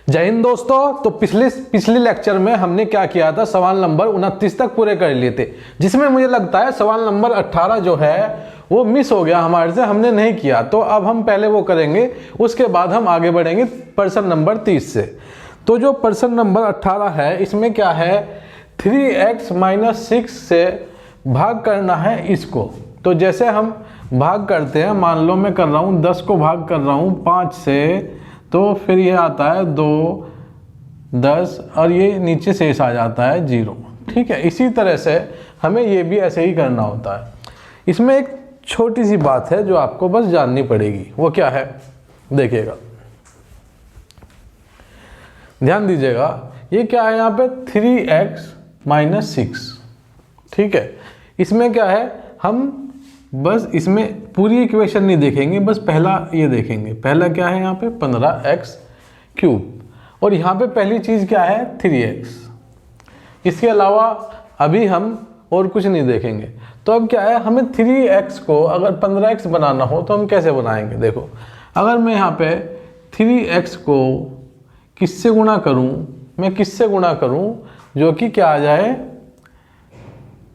जय हिंद दोस्तों। तो पिछले लेक्चर में हमने क्या किया था, सवाल नंबर 29 तक पूरे कर लिए थे, जिसमें मुझे लगता है सवाल नंबर 18 जो है वो मिस हो गया हमारे से, हमने नहीं किया। तो अब हम पहले वो करेंगे, उसके बाद हम आगे बढ़ेंगे प्रश्न नंबर 30 से। तो जो प्रश्न नंबर 18 है इसमें क्या है, 3x - 6 से भाग करना है इसको। तो जैसे हम भाग करते हैं, मान लो मैं कर रहा हूँ 10 को भाग कर रहा हूँ 5 से, तो फिर ये आता है 2, 10 और ये नीचे शेष आ जाता है 0। ठीक है, इसी तरह से हमें ये भी ऐसे ही करना होता है। इसमें एक छोटी सी बात है जो आपको बस जाननी पड़ेगी, वो क्या है देखिएगा, ध्यान दीजिएगा। ये क्या है यहाँ पे 3x - 6। ठीक है, इसमें क्या है, हम बस इसमें पूरी इक्वेशन नहीं देखेंगे, बस पहला ये देखेंगे। पहला क्या है यहाँ पे 15x³ और यहाँ पे पहली चीज़ क्या है 3x। इसके अलावा अभी हम और कुछ नहीं देखेंगे। तो अब क्या है, हमें 3x को अगर 15x बनाना हो तो हम कैसे बनाएंगे। देखो, अगर मैं यहाँ पे 3x को किससे गुणा करूँ, मैं किससे गुणा करूँ जो कि क्या आ जाए,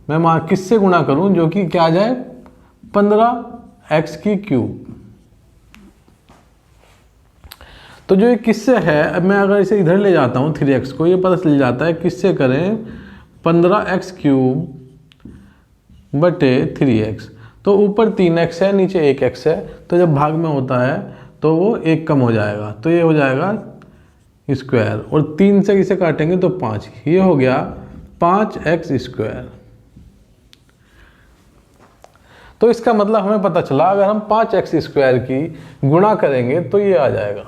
मैं किससे गुणा करूँ जो कि क्या आ जाए 15x³। तो जो ये किससे है, अब मैं अगर इसे इधर ले जाता हूँ 3x को, ये पता चल जाता है किससे करें 15x³ बटे 3x। तो ऊपर 3x है, नीचे 1x है, तो जब भाग में होता है तो वो 1 कम हो जाएगा, तो ये हो जाएगा स्क्वायर, और 3 से इसे काटेंगे तो 5, ये हो गया 5x²। तो इसका मतलब हमें पता चला, अगर हम 5x² की गुणा करेंगे तो ये आ जाएगा।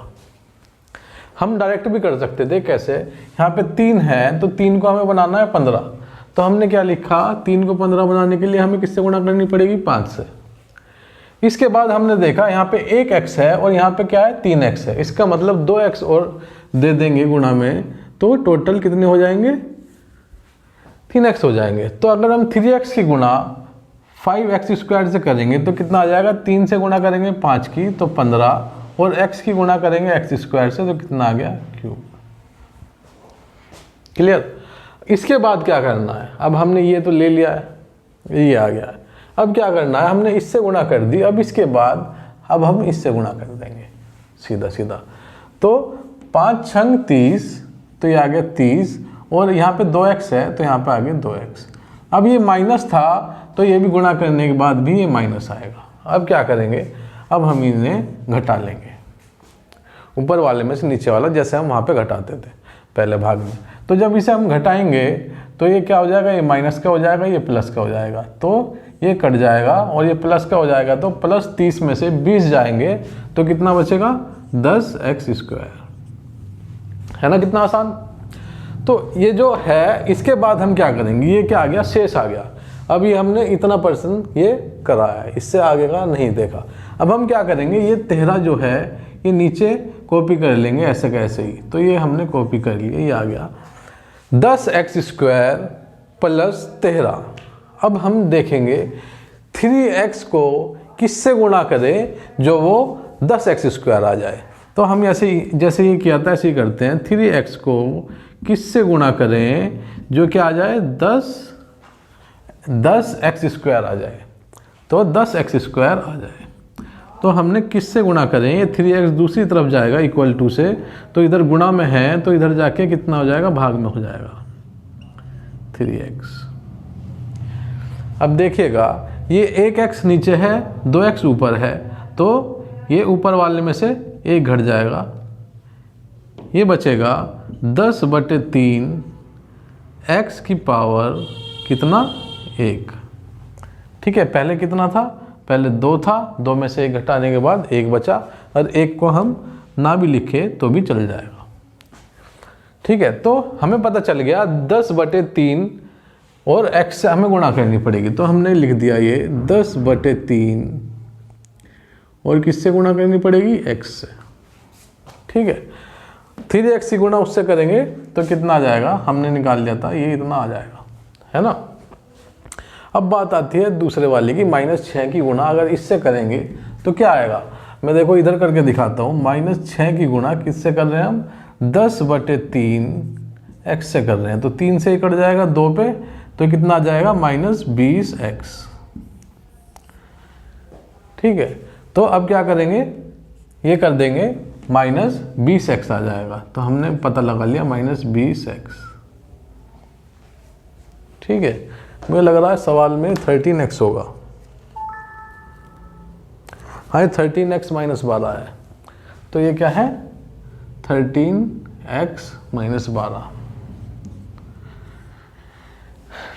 हम डायरेक्ट भी कर सकते थे, कैसे, यहाँ पे 3 है तो 3 को हमें बनाना है 15, तो हमने क्या लिखा, 3 को 15 बनाने के लिए हमें किससे गुणा करनी पड़ेगी 5 से। इसके बाद हमने देखा यहाँ पे 1x है और यहाँ पे क्या है 3x है, इसका मतलब 2x और दे देंगे गुणा में, तो टोटल कितने हो जाएंगे 3x हो जाएंगे। तो अगर हम 3x की गुणा 5x² से करेंगे तो कितना आ जाएगा, 3 से गुणा करेंगे 5 की तो 15, और x की गुणा करेंगे x² से तो कितना आ गया क्यूब। क्लियर। इसके बाद क्या करना है, अब हमने ये तो ले लिया है, ये आ गया है, अब क्या करना है, हमने इससे गुणा कर दी, अब इसके बाद अब हम इससे गुणा कर देंगे सीधा सीधा। तो 5 छंग 30, तो ये आ गया 30, और यहाँ पे 2x है तो यहाँ पे आ गया 2x। अब ये माइनस था तो ये भी गुणा करने के बाद भी ये माइनस आएगा। अब क्या करेंगे, अब हम इन्हें घटा लेंगे, ऊपर वाले में से नीचे वाला, जैसे हम वहाँ पे घटाते थे पहले भाग में। तो जब इसे हम घटाएंगे तो ये क्या हो जाएगा, ये माइनस का हो जाएगा, ये प्लस का हो जाएगा, तो ये कट जाएगा, और ये प्लस का हो जाएगा, तो प्लस 30 में से 20 जाएंगे तो कितना बचेगा 10x²। है ना, कितना आसान। तो ये जो है, इसके बाद हम क्या करेंगे, ये क्या आ गया, शेष आ गया। अभी हमने इतना % ये करा है, इससे आगे का नहीं देखा। अब हम क्या करेंगे, ये 13 जो है ये नीचे कॉपी कर लेंगे ऐसे कैसे ही, तो ये हमने कॉपी कर लिया, ये आ गया 10x² + 13। अब हम देखेंगे 3x को किससे गुणा करें जो वो 10x² आ जाए। तो हम जैसे ये किया था ऐसे ही करते हैं, 3x को किससे गुणा करें जो क्या आ जाए 10x² आ जाए, तो 10x² आ जाए। तो हमने किससे गुणा करें, ये 3x दूसरी तरफ जाएगा इक्वल टू से, तो इधर गुणा में है तो इधर जाके कितना हो जाएगा, भाग में हो जाएगा 3x। अब देखिएगा, ये 1x नीचे है 2x ऊपर है, तो ये ऊपर वाले में से 1 घट जाएगा, ये बचेगा 10/3 x की पावर कितना 1। ठीक है, पहले कितना था, पहले 2 था, 2 में से 1 घटाने के बाद 1 बचा, और 1 को हम ना भी लिखे तो भी चल जाएगा। ठीक है, तो हमें पता चल गया 10/3 और x से हमें गुणा करनी पड़ेगी, तो हमने लिख दिया ये 10/3 और किससे गुणा करनी पड़ेगी, x से। ठीक है, 3x की गुणा उससे करेंगे तो कितना आ जाएगा, हमने निकाल लिया था, ये इतना आ जाएगा, है ना। अब बात आती है दूसरे वाले की, -6 की गुणा अगर इससे करेंगे तो क्या आएगा। मैं देखो इधर करके दिखाता हूँ, -6 की गुणा किससे कर रहे हैं हम, 10/3 x से कर रहे हैं, तो 3 से ही कट जाएगा 2 पे, तो कितना आ जाएगा -20x। ठीक है, तो अब क्या करेंगे, ये कर देंगे -20x आ जाएगा, तो हमने पता लगा लिया -20x। ठीक है, मुझे लग रहा है सवाल में 13x होगा। हाँ, 13x -12 है, तो ये क्या है 13x -12।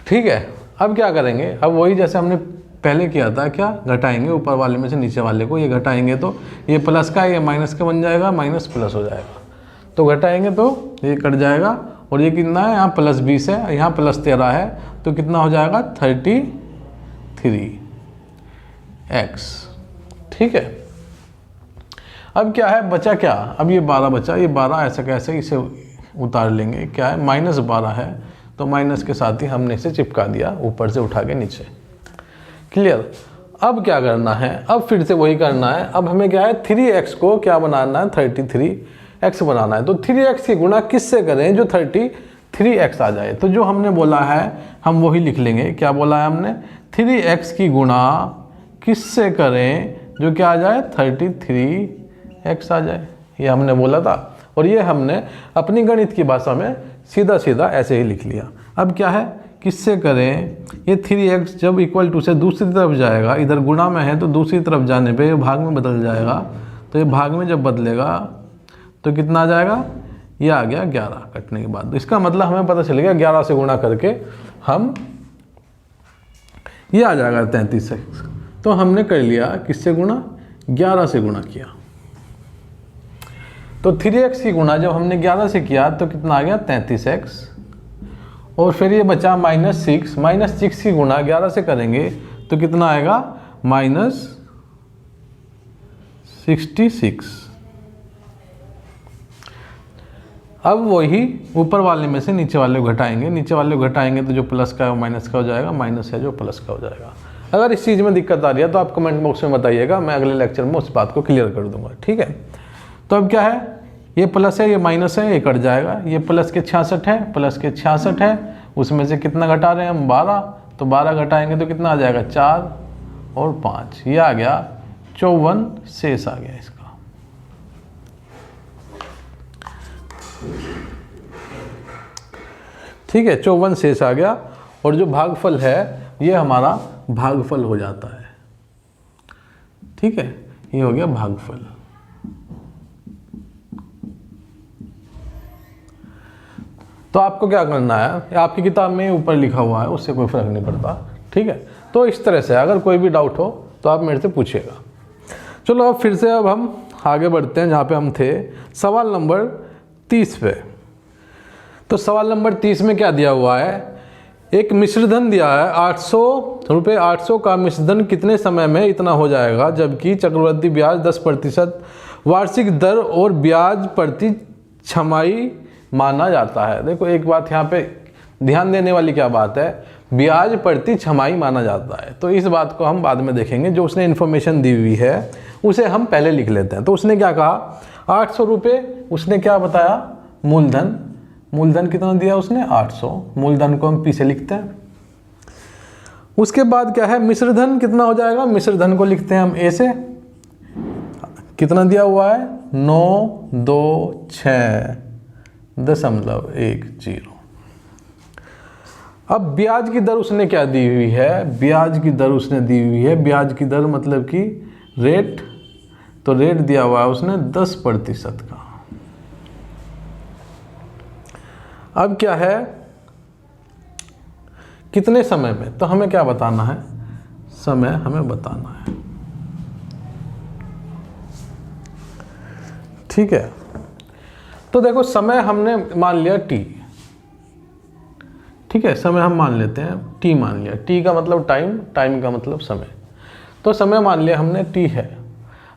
ठीक है, अब क्या करेंगे, अब वही जैसे हमने पहले किया था, क्या घटाएंगे ऊपर वाले में से नीचे वाले को, ये घटाएंगे तो ये प्लस का ये माइनस का बन जाएगा, माइनस प्लस हो जाएगा, तो घटाएंगे तो ये कट जाएगा, और ये कितना है, यहाँ +20 है, यहाँ +13 है, तो कितना हो जाएगा 33x। ठीक है, अब क्या है बचा, क्या अब ये 12 बचा, ये 12 ऐसा कैसे इसे उतार लेंगे, क्या है -12 है, तो माइनस के साथ ही हमने इसे चिपका दिया ऊपर से उठा के नीचे। क्लियर। अब क्या करना है, अब फिर से वही करना है, अब हमें क्या है 3x को क्या बनाना है 33x बनाना है, तो 3x की गुणा किससे करें जो 33x आ जाए, तो जो हमने बोला है हम वही लिख लेंगे। क्या बोला है हमने, 3x की गुणा किससे करें जो क्या आ जाए 33x आ जाए, ये हमने बोला था, और ये हमने अपनी गणित की भाषा में सीधा सीधा ऐसे ही लिख लिया। अब क्या है किससे करें, ये 3x जब = से दूसरी तरफ जाएगा, इधर गुणा में है तो दूसरी तरफ जाने पे ये भाग में बदल जाएगा, तो ये भाग में जब बदलेगा तो कितना आ जाएगा, ये आ गया 11 कटने के बाद। तो इसका मतलब हमें पता चल गया 11 से गुणा करके हम ये आ जाएगा 33x। तो हमने कर लिया किससे गुणा, 11 से गुणा किया। तो 3x की गुणा जब हमने 11 से किया तो कितना आ गया 33x, और फिर ये बचा -6 की गुणा 11 से करेंगे तो कितना आएगा -66। अब वही ऊपर वाले में से नीचे वाले को घटाएंगे, नीचे वाले को घटाएंगे तो जो प्लस का है वो माइनस का हो जाएगा, माइनस है जो प्लस का हो जाएगा। अगर इस चीज़ में दिक्कत आ रही है तो आप कमेंट बॉक्स में बताइएगा, मैं अगले लेक्चर में उस बात को क्लियर कर दूंगा। ठीक है, तो अब क्या है, ये प्लस है ये माइनस है, ये कट जाएगा, ये प्लस के 66 है, प्लस के 66 है, उसमें से कितना घटा रहे हैं हम 12, तो 12 घटाएंगे तो कितना आ जाएगा 4 और 5, ये आ गया 54 शेष आ गया इसका। ठीक है, 54 शेष आ गया, और जो भागफल है ये हमारा भागफल हो जाता है। ठीक है, ये हो गया भागफल। तो आपको क्या करना है, आपकी किताब में ऊपर लिखा हुआ है, उससे कोई फर्क नहीं पड़ता। ठीक है, तो इस तरह से अगर कोई भी डाउट हो तो आप मेरे से पूछिएगा। चलो अब फिर से अब हम आगे बढ़ते हैं जहाँ पे हम थे, सवाल नंबर 30 पे। तो सवाल नंबर 30 में क्या दिया हुआ है, एक मिश्रधन दिया है 800 रुपये, 800 का मिश्रधन कितने समय में इतना हो जाएगा, जबकि चक्रवृद्धि ब्याज 10% वार्षिक दर और ब्याज प्रति छमाही माना जाता है। देखो एक बात यहाँ पे ध्यान देने वाली क्या बात है, ब्याज प्रति छमाही माना जाता है, तो इस बात को हम बाद में देखेंगे। जो उसने इन्फॉर्मेशन दी हुई है उसे हम पहले लिख लेते हैं। तो उसने क्या कहा 800 रुपये, उसने क्या बताया मूलधन, मूलधन कितना दिया उसने 800, मूलधन को हम P से लिखते हैं। उसके बाद क्या है मिश्रधन कितना हो जाएगा, मिश्रधन को लिखते हैं हम A से, कितना दिया हुआ है 926.10। अब ब्याज की दर उसने क्या दी हुई है, ब्याज की दर उसने दी हुई है, ब्याज की दर मतलब कि रेट, तो रेट दिया हुआ है उसने 10% का। अब क्या है कितने समय में, तो हमें क्या बताना है, समय हमें बताना है। ठीक है, तो देखो समय हमने मान लिया T। ठीक है, समय हम मान लेते हैं T मान लिया, T का मतलब टाइम, टाइम का मतलब समय, तो समय मान लिया हमने T है।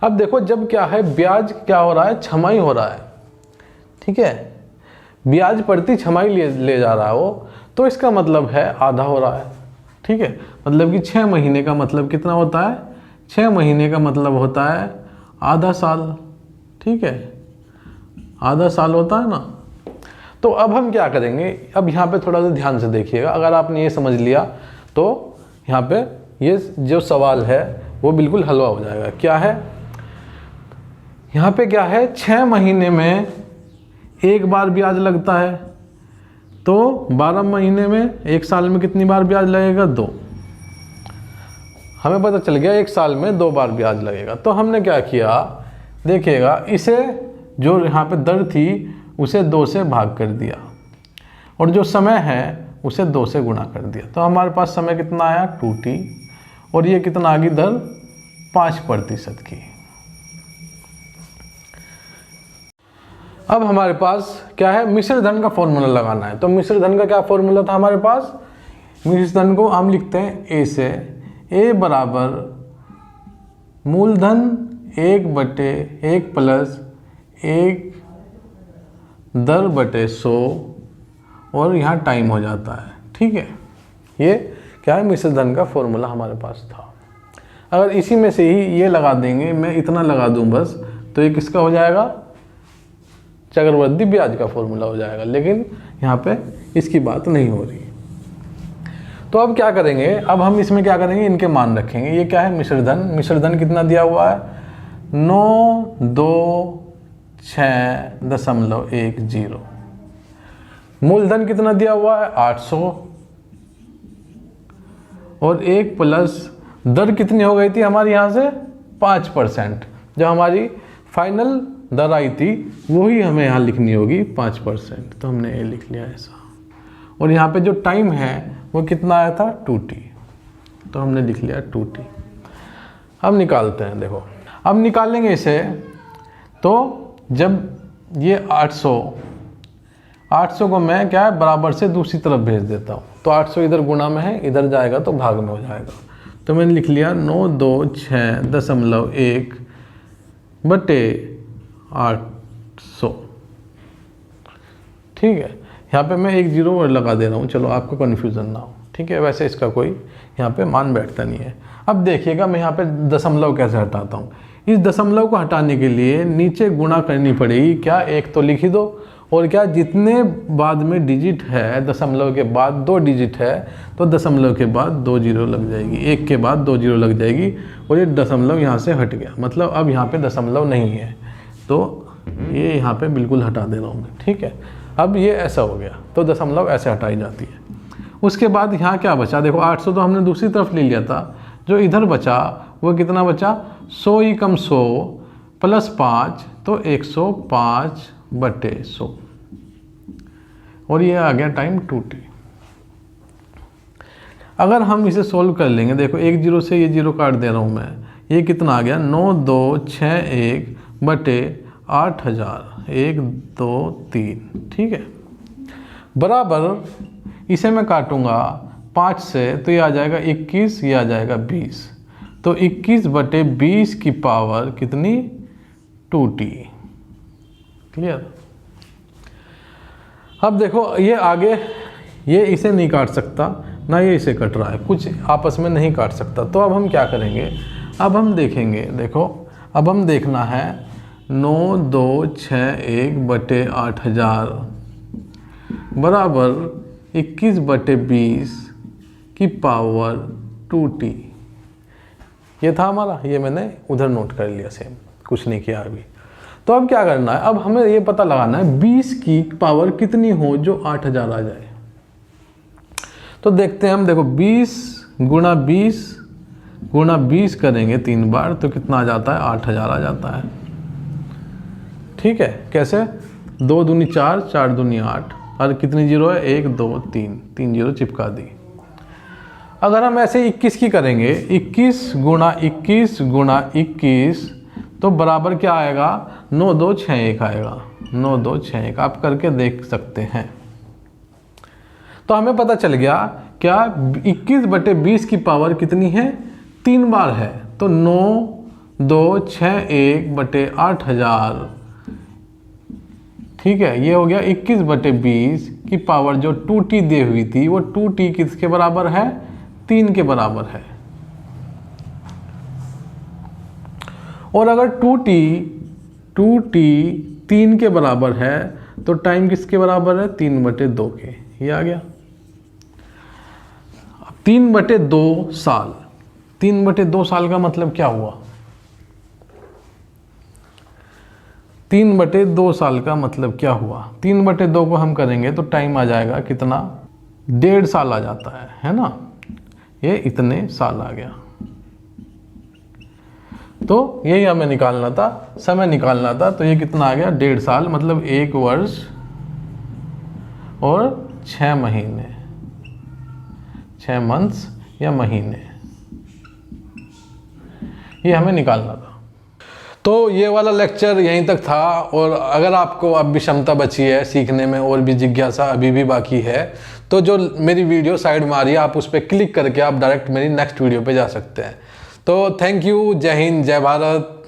अब देखो जब क्या है ब्याज क्या हो रहा है, छमाही हो रहा है। ठीक है, ब्याज प्रति छमाही ले जा रहा है वो, तो इसका मतलब है आधा हो रहा है। ठीक है, मतलब कि 6 महीने का मतलब कितना होता है, 6 महीने का मतलब होता है आधा साल। ठीक है, आधा साल होता है ना। तो अब हम क्या करेंगे, अब यहाँ पे थोड़ा सा ध्यान से देखिएगा। अगर आपने ये समझ लिया तो यहाँ पे ये जो सवाल है वो बिल्कुल हलवा हो जाएगा। क्या है यहाँ पे, क्या है, 6 महीने में एक बार ब्याज लगता है, तो 12 महीने में, एक साल में कितनी बार ब्याज लगेगा, 2। हमें पता चल गया एक साल में 2 बार ब्याज लगेगा। तो हमने क्या किया, देखिएगा, इसे जो यहाँ पे दर थी उसे 2 से भाग कर दिया और जो समय है उसे 2 से गुणा कर दिया। तो हमारे पास समय कितना आया, 2t, और ये कितना आ गई दर, 5% की। अब हमारे पास क्या है, मिश्र धन का फॉर्मूला लगाना है। तो मिश्र धन का क्या फॉर्मूला था हमारे पास, मिश्र धन को हम लिखते हैं ए से, ए बराबर मूलधन 1/1 प्लस 1 दर बटे 100, और यहाँ टाइम हो जाता है। ठीक है, ये क्या है, मिश्र धन का फॉर्मूला हमारे पास था। अगर इसी में से ही ये लगा देंगे, मैं इतना लगा दूं बस, तो ये किसका हो जाएगा, चक्रवृद्धि ब्याज का फॉर्मूला हो जाएगा। लेकिन यहाँ पे इसकी बात नहीं हो रही। तो अब क्या करेंगे, अब हम इसमें क्या करेंगे, इनके मान रखेंगे। ये क्या है, मिश्र धन। मिश्र धन कितना दिया हुआ है, 926.10। मूलधन कितना दिया हुआ है, 800, और 1 प्लस दर कितनी हो गई थी हमारी यहाँ से, 5%। जो हमारी फाइनल दर आई थी वही हमें यहाँ लिखनी होगी, 5%। तो हमने ये लिख लिया ऐसा। और यहाँ पे जो टाइम है वो कितना आया था, 2t। तो हमने लिख लिया 2t। अब निकालते हैं, देखो अब निकालेंगे इसे। तो जब ये 800 को मैं क्या है, बराबर से दूसरी तरफ भेज देता हूँ। तो 800 इधर गुणा में है, इधर जाएगा तो भाग में हो जाएगा। तो मैंने लिख लिया 926.1 बटे 800। ठीक है, यहाँ पे मैं 1 0 और लगा दे रहा हूँ, चलो आपको कन्फ्यूज़न ना हो। ठीक है, वैसे इसका कोई यहाँ पे मान बैठता नहीं है। अब देखिएगा मैं यहाँ पे दशमलव कैसे हटाता हूँ। इस दशमलव को हटाने के लिए नीचे गुणा करनी पड़ेगी। क्या, 1 तो लिख ही दो, और क्या, जितने बाद में डिजिट है, दशमलव के बाद 2 डिजिट है, तो दशमलव के बाद 2 0 लग जाएगी, 1 के बाद 2 0 लग जाएगी, और ये दशमलव यहाँ से हट गया। मतलब अब यहाँ पे दशमलव नहीं है, तो ये यहाँ पे बिल्कुल हटा दे रहा हूँ मैं। ठीक है, अब ये ऐसा हो गया, तो दशमलव ऐसे हटाई जाती है। उसके बाद यहाँ क्या बचा, देखो 800 तो हमने दूसरी तरफ ले लिया था, जो इधर बचा वो कितना बचा, 100 ही कम 100 प्लस 5, तो 105/100, और ये आ गया टाइम 2t। अगर हम इसे सोल्व कर लेंगे, देखो 1 0 से ये 0 काट दे रहा हूँ मैं, ये कितना आ गया, 9261/8000, 1 2 3। ठीक है, बराबर इसे मैं काटूंगा 5 से, तो ये आ जाएगा 21, ये आ जाएगा 20। तो 21/20 की पावर कितनी, 2t। क्लियर। अब देखो ये आगे, ये इसे नहीं काट सकता ना, ये इसे कट रहा है, कुछ आपस में नहीं काट सकता। तो अब हम क्या करेंगे, अब हम देखेंगे, देखो अब हम देखना है 9261/8000 बराबर 21/20 की पावर 2t। ये था हमारा, ये मैंने उधर नोट कर लिया, सेम कुछ नहीं किया अभी। तो अब क्या करना है, अब हमें ये पता लगाना है 20 की पावर कितनी हो जो 8000 आ जाए। तो देखते हैं हम, देखो 20 गुणा 20 करेंगे 3 बार, तो कितना आ जाता है, 8000 आ जाता है। ठीक है, कैसे, 2 दूनी 4, 4 दूनी 8, और कितनी जीरो है, 1 2 3, 3 जीरो चिपका दी। अगर हम ऐसे 21 की करेंगे, 21 गुणा 21 तो बराबर क्या आएगा, 9261 आएगा, 9261 आप करके देख सकते हैं। तो हमें पता चल गया क्या, 21/20 की पावर कितनी है, 3 बार है। तो 9261/8000। ठीक है, ये हो गया 21/20 की पावर जो 2t दी हुई थी, वो 2t किसके बराबर है, 3 के बराबर है। और अगर 2t 2t 3 के बराबर है तो टाइम किसके बराबर है? 3/2 के। ये आ गया। 3/2 साल, 3/2 साल का मतलब क्या हुआ? 3/2 साल का मतलब क्या हुआ? 3/2 को हम करेंगे तो टाइम आ जाएगा कितना? 1.5 साल आ जाता है ना? ये इतने साल आ गया। तो यही हमें निकालना था, समय निकालना था। तो ये कितना आ गया? 1.5 साल, मतलब 1 वर्ष और 6 महीने, 6 मंथ्स या महीने, ये हमें निकालना था। तो ये वाला लेक्चर यहीं तक था। और अगर आपको अब भी क्षमता बची है सीखने में और भी जिज्ञासा अभी भी बाकी है तो जो मेरी वीडियो साइड में आ रही है आप उस पर क्लिक करके आप डायरेक्ट मेरी नेक्स्ट वीडियो पे जा सकते हैं। तो थैंक यू, जय हिंद, जय भारत।